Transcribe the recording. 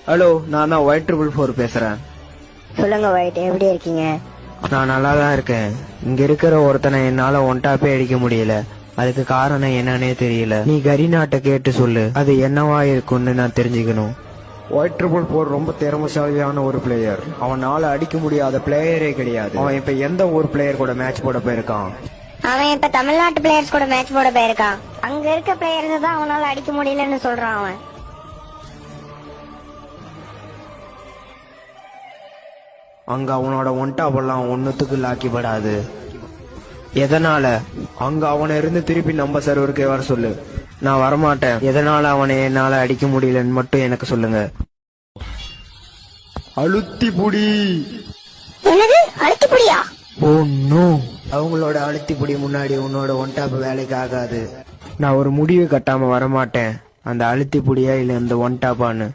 Hello, நான் தான் Y444 பேசுறேன். சொல்லுங்க ஒயிட், எப்படி இருக்கீங்க? நான் நல்லா தான் இருக்கேன். இங்க இருக்கிற ஒருத்தனை என்னால ஒன்டாப்பே அடிக்க முடியல. அதுக்கு காரணம் என்னன்னே தெரியல. நீ கரிநாட்டை கேட்டு சொல்லு, அது என்னவா இருக்கும்னு நான் தெரிஞ்சுக்கணும். Y444 ரொம்ப திறமைசாலியான ஒரு பிளேயர். அவனால அடிக்க முடியாத பிளேயரே கிடையாது. அவன் இப்ப எந்த ஒரு பிளேயர் கூட மேட்ச் போட போயிருக்கான்? அவன் இப்ப தமிழ்நாட்டு பிளேயர்ஸ் கூட மேட்ச் போட போயிருக்கான். அங்க இருக்க பிளேயர்ஸ் தான் அவனால அடிக்க முடியலன்னு சொல்றான் அவன். அங்க அவனோட ஒன்டாப்பெல்லாம் ஒன்னுத்துக்கு லாக்கிப்படாது. எதனால? அங்க அவனை இருந்து திருப்பி நம்ம சர்வருக்கே வர சொல்லு. நான் வரமாட்டேன். எதனால அவனை என்னால அடிக்க முடியலன்னு மட்டும் எனக்கு சொல்லுங்க. அழுத்தி புடி. என்னது அழுத்தி புடியா? ஓ நோ, அவங்களோட அழுத்தி புடி முன்னாடி உன்னோட ஒன்டாப் வேலைக்கு ஆகாது. நான் ஒரு முடிவு கட்டாம வரமாட்டேன். அந்த அழுத்தி புடியா இல்ல இந்த ஒன்டாப்பான்னு